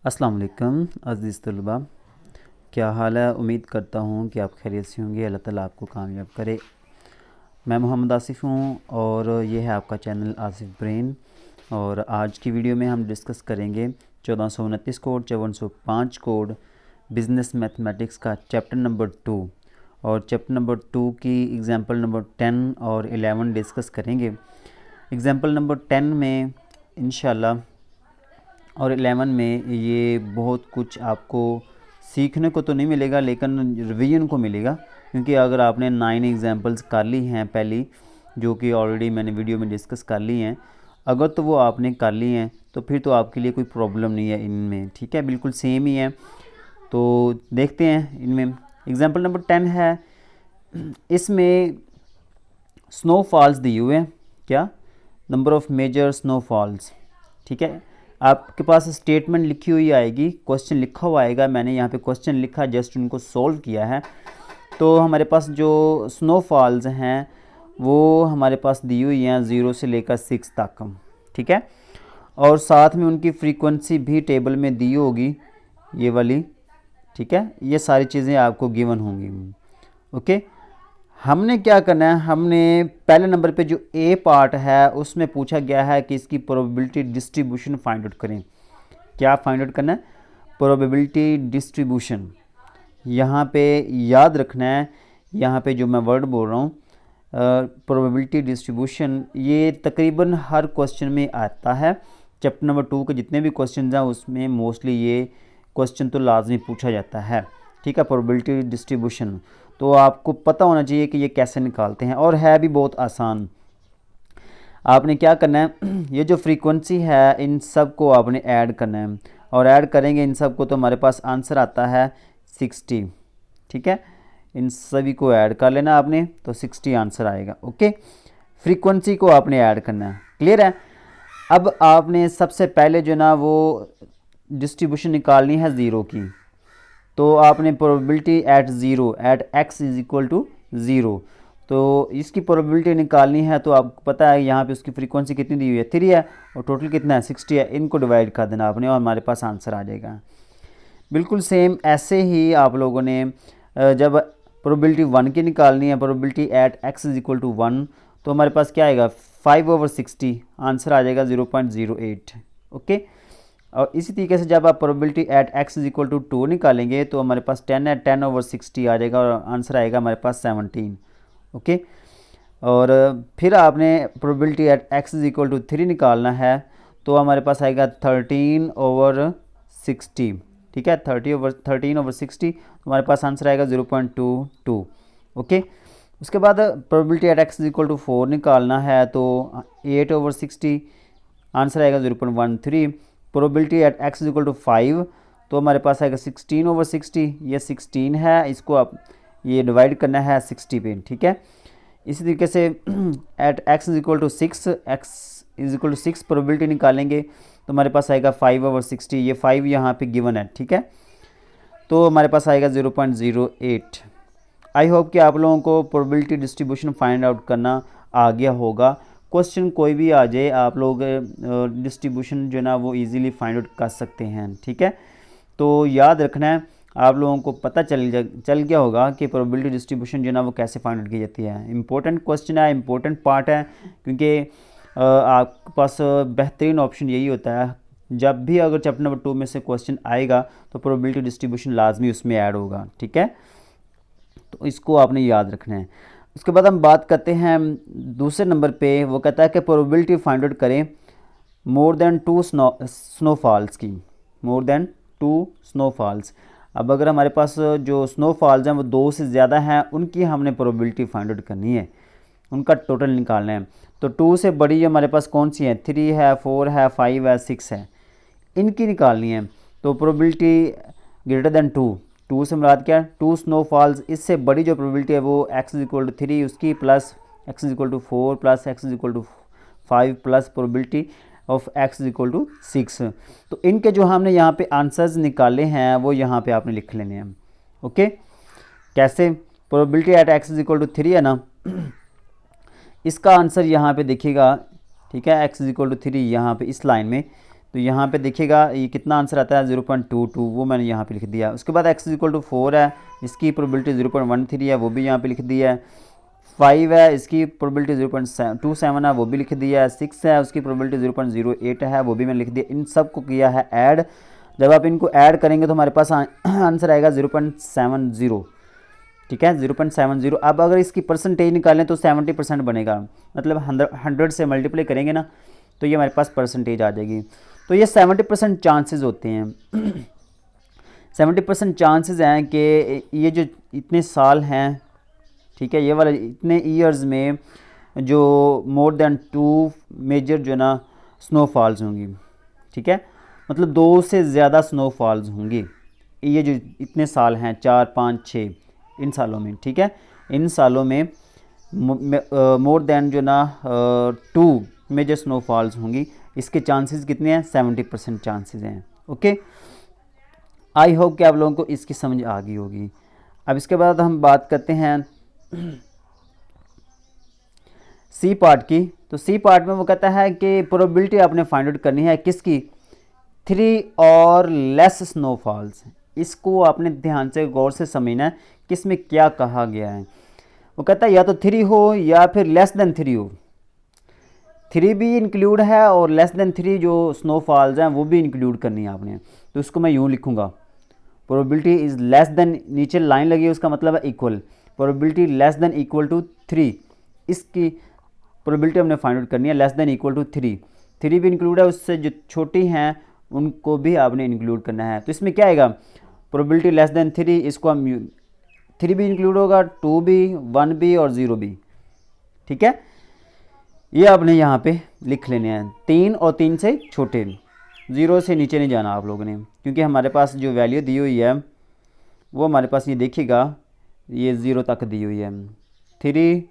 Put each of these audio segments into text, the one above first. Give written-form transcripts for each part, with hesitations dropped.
अस्सलाम वालेकुम अज़ीज़ तलबा, क्या हाल है। उम्मीद करता हूँ कि आप खैरियत से होंगे। अल्लाह ताला आपको कामयाब करे। मैं मोहम्मद आसिफ़ हूँ और ये है आपका चैनल आसिफ़ ब्रेन। और आज की वीडियो में हम डिस्कस करेंगे 1429 कोड 5405 कोड बिज़नेस मैथमेटिक्स का चैप्टर नंबर 2 और चैप्टर नंबर 2 की एग्ज़ाम्पल नंबर 10 और 11 डिस्कस करेंगे। एग्ज़ाम्पल नंबर 10 में इंशाल्लाह और 11 में ये बहुत कुछ आपको सीखने को तो नहीं मिलेगा, लेकिन रिवीजन को मिलेगा, क्योंकि अगर आपने 9 एग्जांपल्स कर ली हैं पहली, जो कि ऑलरेडी मैंने वीडियो में डिस्कस कर ली हैं, अगर तो वो आपने कर ली हैं तो फिर तो आपके लिए कोई प्रॉब्लम नहीं है इनमें। ठीक है, बिल्कुल सेम ही है। तो देखते हैं इनमें। एग्जांपल नंबर 10 है, इसमें स्नोफॉल्स दिए हुए हैं। क्या? Number of major snowfalls. ठीक है, आपके पास स्टेटमेंट लिखी हुई आएगी, क्वेश्चन लिखा हुआ आएगा। मैंने यहाँ पे क्वेश्चन लिखा, जस्ट उनको सॉल्व किया है। तो हमारे पास जो स्नोफॉल्स हैं वो हमारे पास दी हुई हैं 0 से लेकर 6 तक। ठीक है, और साथ में उनकी फ्रीक्वेंसी भी टेबल में दी होगी, ये वाली। ठीक है, ये सारी चीज़ें आपको गिवन होंगी। ओके, हमने क्या करना है, हमने पहले नंबर पे जो ए पार्ट है उसमें पूछा गया है कि इसकी प्रोबेबिलिटी डिस्ट्रीब्यूशन फाइंड आउट करें। क्या फाइंड आउट करना है? Probability distribution. यहाँ पे याद रखना है, यहाँ पे जो मैं वर्ड बोल रहा हूँ प्रोबेबिलिटी डिस्ट्रीब्यूशन, ये तकरीबन हर क्वेश्चन में आता है। चैप्टर नंबर 2 के जितने भी क्वेश्चन हैं उसमें मोस्टली ये क्वेश्चन तो लाजमी पूछा जाता है। ठीक है, प्रोबेबिलिटी डिस्ट्रीब्यूशन तो आपको पता होना चाहिए कि ये कैसे निकालते हैं, और है भी बहुत आसान। आपने क्या करना है, ये जो फ्रीक्वेंसी है इन सब को आपने ऐड करना है, और ऐड करेंगे इन सब को तो हमारे पास आंसर आता है 60। ठीक है, इन सभी को ऐड कर लेना आपने, तो 60 आंसर आएगा। ओके, फ्रीक्वेंसी को आपने ऐड करना है। क्लियर है? अब आपने सबसे पहले जो ना वो डिस्ट्रीब्यूशन निकालनी है ज़ीरो की। तो आपने probability at zero at X is equal to zero, तो इसकी प्रोबेबिलिटी निकालनी है। तो आपको पता है यहाँ पे उसकी फ्रीक्वेंसी कितनी दी हुई है, 3 है, और टोटल कितना है, 60 है। इनको डिवाइड कर देना आपने और हमारे पास आंसर आ जाएगा। बिल्कुल सेम ऐसे ही आप लोगों ने जब प्रोबेबिलिटी 1 की निकालनी है, probability at X is equal to 1, तो हमारे पास क्या आएगा, 5/60 आंसर आ जाएगा 0.08। ओके, और इसी तरीके से जब आप probability at X is equal to 2 निकालेंगे तो हमारे पास 10 है, 10/60 आ जाएगा और आंसर आएगा हमारे पास 17। ओके, और फिर आपने probability at X is equal to 3 निकालना है, तो हमारे पास आएगा 13/60। ठीक है, 13/60 हमारे पास आंसर आएगा 0.22। ओके, उसके बाद probability at X is equal to 4 निकालना है, तो 8/60 आंसर आएगा 0.13। Probability at X is equal to 5, तो हमारे पास आएगा 16/60। ये 16 है, इसको आप ये डिवाइड करना है 60 पे। ठीक है, इसी तरीके से at X is equal to 6, X is equal to 6 probability निकालेंगे तो हमारे पास आएगा 5/60। ये 5 यहाँ पे गिवन है। ठीक है, तो हमारे पास आएगा 0.08। आई होप कि आप लोगों को प्रोबेबिलिटी डिस्ट्रीब्यूशन फाइंड आउट करना आ गया होगा। क्वेश्चन कोई भी आ जाए, आप लोग डिस्ट्रीब्यूशन जो ना वो इजीली फाइंड आउट कर सकते हैं। ठीक है, तो याद रखना है, आप लोगों को पता चल गया होगा कि प्रोबेबिलिटी डिस्ट्रीब्यूशन जो ना वो कैसे फाइंड आउट की जाती है। इंपॉर्टेंट क्वेश्चन है, इंपॉर्टेंट पार्ट है, क्योंकि आपके पास बेहतरीन ऑप्शन यही होता है, जब भी अगर चैप्टर नंबर 2 में से क्वेश्चन आएगा तो प्रोबेबिलिटी डिस्ट्रीब्यूशन लाजमी उसमें ऐड होगा। ठीक है, तो इसको आपने याद रखना है। उसके बाद हम बात करते हैं दूसरे नंबर पे। वो कहता है कि प्रोबेबिलिटी फाइंड आउट करें मोर देन 2 स्नोफॉल्स की, मोर देन 2 स्नोफॉल्स। अब अगर हमारे पास जो स्नोफॉल्स हैं वो 2 से ज़्यादा हैं, उनकी हमने प्रोबेबिलिटी फाइंड आउट करनी है, उनका टोटल निकालना है। तो 2 से बड़ी हमारे पास कौन सी है, 3 है, 4 है, 5 है, 6 है, इनकी निकालनी है। तो प्रोबेबिलिटी ग्रेटर देन 2 से मुराद क्या है, 2 स्नोफॉल्स। इससे बड़ी जो प्रोबेबिलिटी है वो x इज इक्वल टू 3 उसकी, plus x is equal to 4 plus x is equal to 5 plus probability of x is equal to 6। तो इनके जो हमने यहाँ पे आंसर्स निकाले हैं वो यहाँ पे आपने लिख लेने हैं। ओके, कैसे? Probability at x is equal to 3 है ना, इसका आंसर यहाँ पे देखिएगा। ठीक है, x इज इक्वल टू 3 यहाँ पे इस लाइन में तो यहाँ पे देखिएगा ये कितना आंसर आता है 0.22, वो मैंने यहाँ पे लिख दिया। उसके बाद x = 4 है, इसकी प्रोबेबिलिटी 0.13 है, वो भी यहाँ पे लिख दिया है। 5 है, इसकी प्रोबेबिलिटी 0.27 है, वो भी लिख दिया है। 6 है, उसकी प्रोबेबिलिटी 0.08 है, वो भी मैंने लिख दिया। इन सब को किया है ऐड। जब आप इनको ऐड करेंगे तो हमारे पास आंसर आएगा 0.70, ठीक है, 0.70। अब अगर इसकी परसेंटेज निकालें तो 70% बनेगा, मतलब 100 से मल्टीप्लाई करेंगे ना तो ये हमारे पास परसेंटेज आ जाएगी। तो ये 70% चांसेस होते हैं 70% चांसेस हैं कि ये जो इतने साल हैं, ठीक है, ये वाले इतने ईयर्स में जो मोर देन 2 मेजर जो है ना स्नोफॉल्स होंगी, ठीक है, मतलब 2 से ज़्यादा स्नोफॉल्स होंगी ये जो इतने साल हैं, 4, 5, 6 इन सालों में, ठीक है, इन सालों में मोर देन जो ना 2 मेजर स्नोफॉल्स होंगी। इसके चांसेस कितने हैं? 70% चांसेस हैं। ओके, आई होप कि आप लोगों को इसकी समझ आ गई होगी। अब इसके बाद हम बात करते हैं सी पार्ट की। तो सी पार्ट में वो कहता है कि प्रोबेबिलिटी आपने फाइंड आउट करनी है किसकी? 3 और लेस स्नोफॉल्स। इसको आपने ध्यान से गौर से समझना है कि इसमें क्या कहा गया है। वो कहता है या तो 3 हो या फिर लेस देन 3 हो। 3 भी इंक्लूड है और लेस देन 3 जो स्नोफॉल्स हैं वो भी इंक्लूड करनी है आपने। तो इसको मैं यूँ लिखूँगा, प्रोबेबिलिटी इज़ लेस देन, नीचे लाइन लगी है उसका मतलब है equal, probability less than equal to 3। इसकी प्रोबेबिलिटी हमने फाइंड आउट करनी है लेस देन इक्वल टू 3। 3 भी इंक्लूड है, उससे जो छोटी हैं उनको भी आपने इंक्लूड करना है। तो इसमें क्या आएगा? प्रोबेबिलिटी लेस देन 3, इसको हम 3 भी इंक्लूड होगा, 2 भी, 1 भी और 0 भी, ठीक है। ये आपने यहाँ पे लिख लेने हैं, 3 और 3 से छोटे, 0 से नीचे नहीं जाना आप लोगों ने, क्योंकि हमारे पास जो वैल्यू दी हुई है वो हमारे पास ये देखिएगा ये 0 तक दी हुई है। 3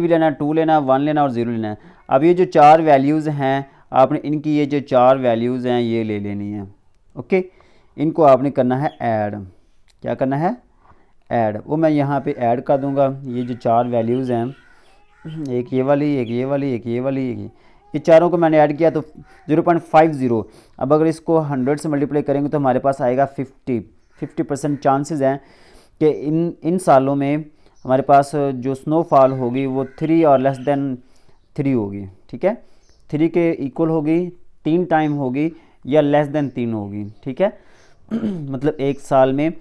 भी लेना, 2 लेना, 1 लेना और 0 लेना है। अब ये जो 4 वैल्यूज़ हैं आपने इनकी ये जो 4 वैल्यूज़ हैं ये ले लेनी है। ओके, इनको आपने करना है ऐड। क्या करना है? ऐड। वो मैं यहाँ पे ऐड कर दूँगा। ये जो 4 वैल्यूज़ हैं, एक ये वाली, एक ये वाली, एक ये वाली, एक ये चारों को मैंने ऐड किया तो 0.50। अब अगर इसको 100 से मल्टीप्लाई करेंगे तो हमारे पास आएगा 50% चांसेस हैं कि इन सालों में हमारे पास जो स्नोफॉल होगी वो 3 और लेस देन 3 होगी, ठीक है, 3 के इक्वल होगी, 3 टाइम होगी या लेस देन 3 होगी, ठीक है मतलब एक साल में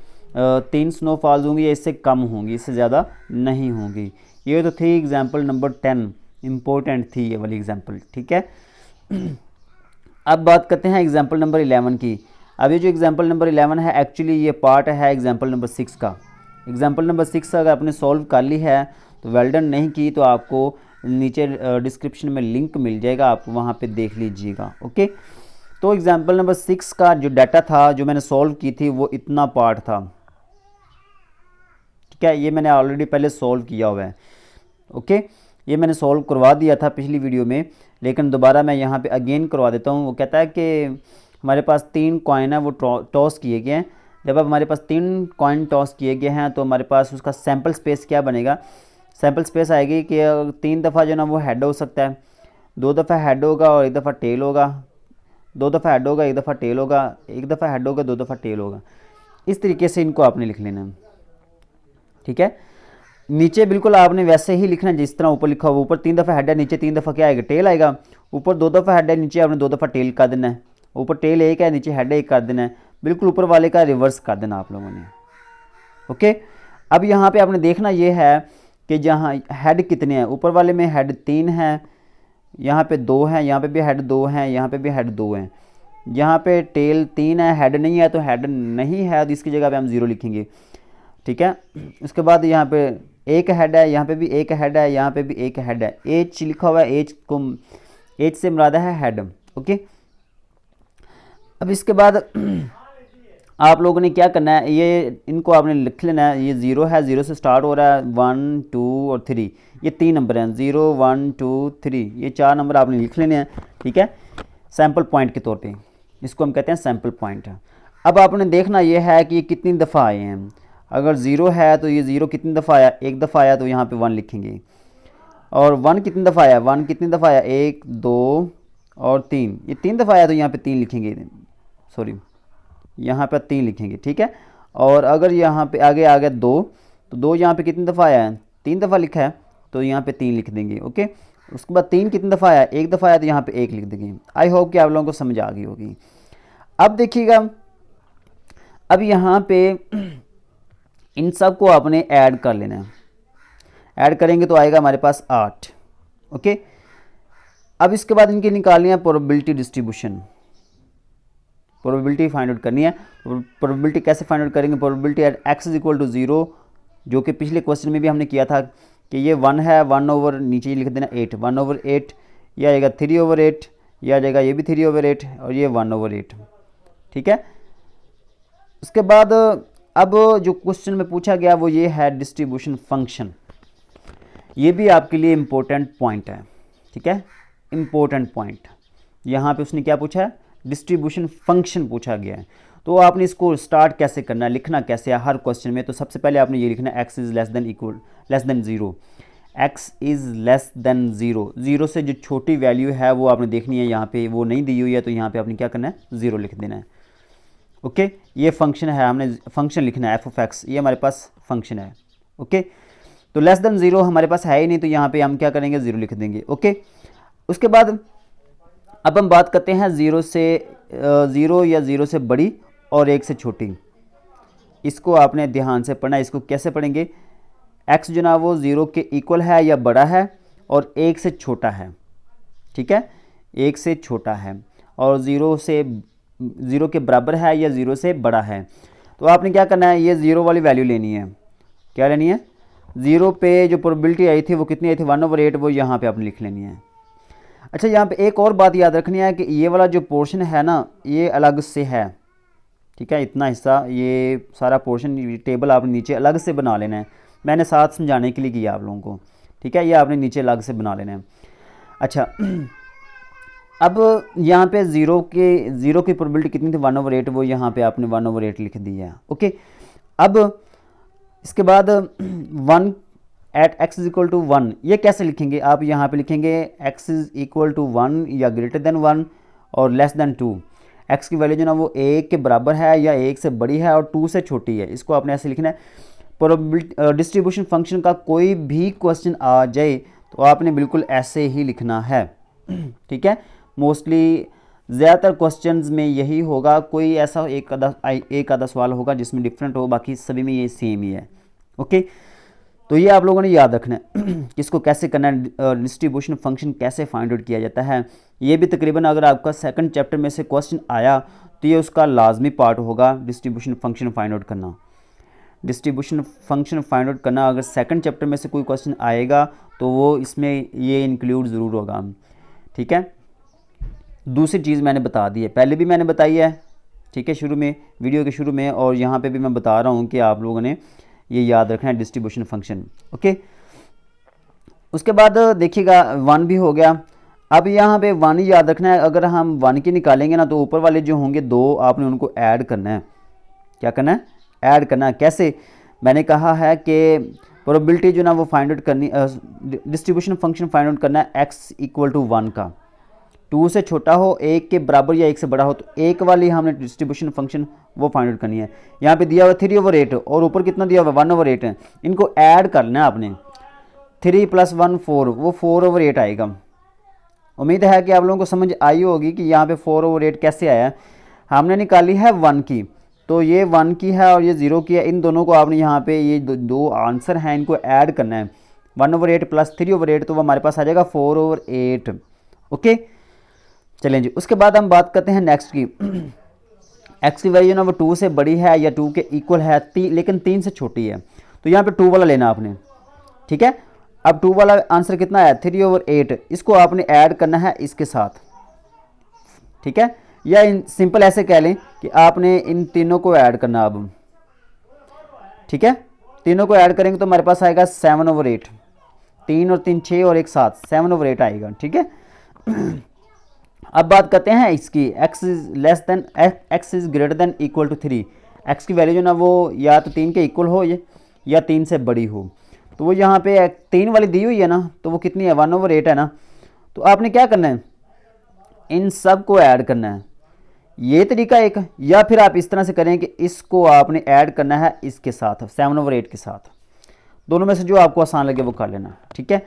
3 स्नोफॉल्स होंगी या इससे कम होंगी, इससे ज़्यादा नहीं होंगी। ये तो थी एग्जाम्पल नंबर 10, इम्पोर्टेंट थी ये वाली एग्जाम्पल, ठीक है अब बात करते हैं एग्जाम्पल नंबर 11 की। अब ये जो एग्जाम्पल नंबर 11 है एक्चुअली ये पार्ट है एग्जाम्पल नंबर 6 का। एग्जाम्पल नंबर 6 अगर आपने सॉल्व कर ली है तो वेल डन, नहीं की तो आपको नीचे डिस्क्रिप्शन में लिंक मिल जाएगा, आप वहाँ पे देख लीजिएगा। ओके, तो एग्जाम्पल नंबर 6 का जो डाटा था जो मैंने सॉल्व की थी वो इतना पार्ट था, ठीक है, ये मैंने ऑलरेडी पहले सॉल्व किया हुआ है। ओके, ये मैंने सॉल्व करवा दिया था पिछली वीडियो में, लेकिन दोबारा मैं यहाँ पे अगेन करवा देता हूँ। वो कहता है कि हमारे पास 3 कॉइन है वो टॉस किए गए हैं। जब अब हमारे पास 3 कॉइन टॉस किए गए हैं तो हमारे पास उसका सैम्पल स्पेस क्या बनेगा? सैम्पल स्पेस आएगी कि 3 दफ़ा जो ना वो हेड हो सकता है, 2 दफ़ा हेड होगा और 1 दफ़ा टेल होगा, 2 दफ़ा हेड होगा, 1 दफ़ा टेल होगा, 1 दफ़ा हेड होगा, 2 दफ़ा टेल होगा। इस तरीके से इनको आपने लिख लेना है, ठीक है। नीचे बिल्कुल आपने वैसे ही लिखना है जिस तरह ऊपर लिखा हुआ। ऊपर 3 दफ़ा हेड है, नीचे 3 दफ़ा क्या आएगा? टेल आएगा। ऊपर 2 दफ़ा हेड है, नीचे आपने 2 दफ़ा टेल कर देना है। ऊपर टेल 1 है, नीचे हेड 1 कर देना है। बिल्कुल ऊपर वाले का रिवर्स कर देना आप लोगों ने। ओके, अब यहाँ पे आपने देखना ये है कि जहाँ हेड कितने हैं, ऊपर वाले में हेड 3 है, यहाँ पे 2 हैं, यहाँ पे भी हेड 2 हैं, यहाँ पे भी हेड 2 हैं। यहाँ पे टेल 3 है, हेड नहीं है, तो हेड नहीं है तो इसकी जगह पे हम 0 लिखेंगे, ठीक है। उसके बाद यहाँ पे 1 हेड है, यहाँ पे भी 1 हेड है, यहाँ पे भी 1 हेड है। एच लिखा हुआ है, एच से मुराद है हेड। ओके, अब इसके बाद आप लोगों ने क्या करना है, ये इनको आपने लिख लेना है। ये 0 है, 0 से स्टार्ट हो रहा है, 1 2 और 3, ये 3 नंबर हैं, 0 1 2 3, ये 4 नंबर आपने लिख लेने हैं, ठीक है, सैम्पल पॉइंट के तौर पे। इसको हम कहते हैं सैम्पल पॉइंट। अब आपने देखना ये है कि ये कितनी दफ़ा आए हैं। अगर 0 है तो ये 0 कितनी दफ़ा आया? 1 दफ़ा आया, तो यहाँ पे 1 लिखेंगे। और 1 कितनी दफ़ा आया? 1 कितनी दफ़ा आया? 1 2 और 3, ये 3 दफ़ा आया तो यहाँ पे 3 लिखेंगे, सॉरी यहाँ पे 3 लिखेंगे, ठीक है। और अगर यहाँ पे आगे आ गया 2, तो 2 यहाँ पे कितनी दफ़ा आया है, 3 दफ़ा लिखा है, तो यहाँ पे 3 लिख देंगे, ओके। उसके बाद 3 कितनी दफ़ा आया, 1 दफ़ा आया, तो यहाँ पे 1 लिख देंगे। आई होप कि आप लोगों को समझ आ गई होगी। अब देखिएगा, अब यहाँ पे इन सब को आपने ऐड कर लेना है। ऐड करेंगे तो आएगा हमारे पास 8, ओके। अब इसके बाद इनकी निकालनी है probability distribution, probability find out करनी है। प्रोबेबिलिटी कैसे फाइंड आउट करेंगे, probability at X is equal to 0, जो कि पिछले क्वेश्चन में भी हमने किया था कि ये 1 है, 1 ओवर नीचे लिख देना 8, 1 ओवर 8, यह आ जाएगा 3 ओवर 8, यह आ जाएगा ये भी 3 ओवर 8 और ये 1 ओवर 8, ठीक है। उसके बाद अब जो क्वेश्चन में पूछा गया वो ये है डिस्ट्रीब्यूशन फंक्शन। ये भी आपके लिए इम्पोर्टेंट पॉइंट है, ठीक है, इम्पोर्टेंट पॉइंट। यहाँ पे उसने क्या पूछा है, डिस्ट्रीब्यूशन फंक्शन पूछा गया है। तो आपने इसको स्टार्ट कैसे करना है, लिखना कैसे है हर क्वेश्चन में। तो सबसे पहले आपने ये लिखना है x is less then 0, x is less then 0, 0 से जो छोटी वैल्यू है वो आपने देखनी है। यहाँ पे वो नहीं दी हुई है तो यहाँ पे आपने क्या करना है, 0 लिख देना है, ओके। ये फंक्शन है, हमने फंक्शन लिखना है एफ ऑफ एक्स, ये हमारे पास फंक्शन है, ओके। तो लेस देन 0 हमारे पास है ही नहीं, तो यहाँ पे हम क्या करेंगे, 0 लिख देंगे, ओके। उसके बाद अब हम बात करते हैं 0 या 0 से बड़ी और 1 से छोटी। इसको आपने ध्यान से पढ़ना है। इसको कैसे पढ़ेंगे, x जो ना वो 0 के इक्वल है या बड़ा है और 1 से छोटा है, ठीक है, 1 से छोटा है और 0 के बराबर है या 0 से बड़ा है। तो आपने क्या करना है, ये 0 वाली वैल्यू लेनी है। क्या लेनी है, 0 पे जो प्रोबेबिलिटी आई थी वो कितनी आई थी, 1 ओवर 8, वो यहाँ पे आपने लिख लेनी है। अच्छा, यहाँ पे एक और बात याद रखनी है कि ये वाला जो पोर्शन है ना, ये अलग से है, ठीक है। इतना हिस्सा, ये सारा पोर्शन टेबल आपने नीचे अलग से बना लेना है। मैंने साथ समझाने के लिए किया आप लोगों को, ठीक है, ये आपने नीचे अलग से बना लेना है। अच्छा, अब यहाँ पे 0 की प्रोबेबिलिटी कितनी थी, 1 ओवर 8, वो यहाँ पे आपने 1 ओवर 8 लिख दी है, ओके। अब इसके बाद 1 at X is equal to 1, ये कैसे लिखेंगे, आप यहाँ पे लिखेंगे x इज इक्वल टू 1 या ग्रेटर देन 1 और लेस देन 2। x की वैल्यू जो ना वो 1 के बराबर है या 1 से बड़ी है और 2 से छोटी है। इसको आपने ऐसे लिखना है। प्रोबेबिलिटी डिस्ट्रीब्यूशन फंक्शन का कोई भी क्वेश्चन आ जाए तो आपने बिल्कुल ऐसे ही लिखना है, ठीक है। मोस्टली ज़्यादातर क्वेश्चंस में यही होगा, कोई ऐसा एक आधा सवाल होगा जिसमें डिफरेंट हो, बाकी सभी में ये सेम ही है, ओके। तो ये आप लोगों ने याद रखना है कि इसको कैसे करना है, डिस्ट्रीब्यूशन फंक्शन कैसे फाइंड आउट किया जाता है। ये भी तकरीबन अगर आपका सेकंड चैप्टर में से क्वेश्चन आया तो ये उसका लाजमी पार्ट होगा, डिस्ट्रीब्यूशन फंक्शन फाइंड आउट करना। डिस्ट्रीब्यूशन फंक्शन फाइंड आउट करना अगर सेकंड चैप्टर में से कोई क्वेश्चन आएगा तो वो इसमें ये इंक्लूड ज़रूर होगा, ठीक है। दूसरी चीज़ मैंने बता दी है, पहले भी मैंने बताई है, ठीक है, शुरू में, वीडियो के शुरू में, और यहाँ पे भी मैं बता रहा हूँ कि आप लोगों ने ये याद रखना है, डिस्ट्रीब्यूशन फंक्शन, ओके। उसके बाद देखिएगा 1 भी हो गया। अब यहाँ पे 1 ही याद रखना है। अगर हम 1 की निकालेंगे ना तो ऊपर वाले जो होंगे 2, आपने उनको ऐड करना है। क्या करना है, ऐड करना है। कैसे, मैंने कहा है कि प्रोबेबिलिटी जो ना वो फाइंड आउट करनी, डिस्ट्रीब्यूशन फंक्शन फाइंड आउट करना है x इक्वल टू 1 का, 2 से छोटा हो, 1 के बराबर या 1 से बड़ा हो, तो 1 वाली हमने डिस्ट्रीब्यूशन फंक्शन वो फाइंड आउट करनी है। यहाँ पे दिया हुआ 3 ओवर 8 और ऊपर कितना दिया हुआ 1 ओवर 8 है, इनको ऐड करना है आपने। 3 + 1 4, वो 4 ओवर 8 आएगा। उम्मीद है कि आप लोगों को समझ आई होगी कि यहाँ पे 4 ओवर 8 कैसे आया। हमने निकाली है 1 की, तो ये 1 की है और ये 0 की है। इन दोनों को आपने यहाँ पे ये दो आंसर हैं, इनको ऐड करना है। 1 ओवर 8 + 3 ओवर 8, तो वो हमारे पास आ जाएगा 4 ओवर 8, ओके। चलें जी, उसके बाद हम बात करते हैं नेक्स्ट की। x की वैल्यू ना वो 2 से बड़ी है या 2 के इक्वल है, लेकिन 3 से छोटी है, तो यहाँ पे 2 वाला लेना आपने, ठीक है। अब 2 वाला आंसर कितना है, 3 ओवर 8, इसको आपने ऐड करना है इसके साथ, ठीक है। या सिंपल ऐसे कह लें कि आपने इन तीनों को ऐड करना अब, ठीक है। तीनों को ऐड करेंगे तो हमारे पास आएगा 7 ओवर 8, 3 और 3 6 और 1 7, 7 ओवर 8 आएगा, ठीक है। अब बात करते हैं इसकी, x is greater than equal to 3। x की वैल्यू जो ना वो या तो 3 के इक्वल हो या 3 से बड़ी हो, तो वो यहाँ पे 3 वाली दी हुई है ना, तो वो कितनी है, 1 ओवर 8 है ना। तो आपने क्या करना है, इन सब को ऐड करना है, ये तरीका एक। या फिर आप इस तरह से करें कि इसको आपने ऐड करना है इसके साथ 7/8 के साथ, दोनों में से जो आपको आसान लगे वो कर लेना, ठीक है।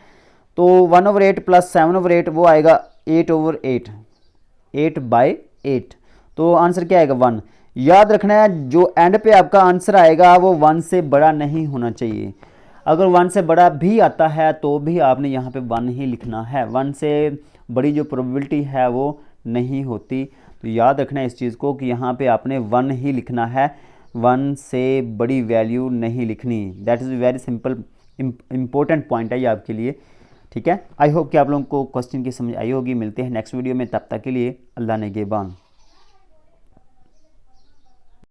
तो 1/8 प्लस 7/8 वो आएगा 8/8, 8/8। तो आंसर क्या आएगा 1। याद रखना है जो एंड पे आपका आंसर आएगा वो 1 से बड़ा नहीं होना चाहिए। अगर 1 से बड़ा भी आता है तो भी आपने यहाँ पे 1 ही लिखना है, 1 से बड़ी जो प्रोबेबिलिटी है वो नहीं होती। तो याद रखना है इस चीज़ को कि यहाँ पे आपने 1 ही लिखना है, 1 से बड़ी वैल्यू नहीं लिखनी। That is very simple, important point है ये आपके लिए, ठीक है। आई होप कि आप लोगों को क्वेश्चन की समझ आई होगी। मिलते हैं नेक्स्ट वीडियो में, तब तक के लिए अल्लाह ने गेबान।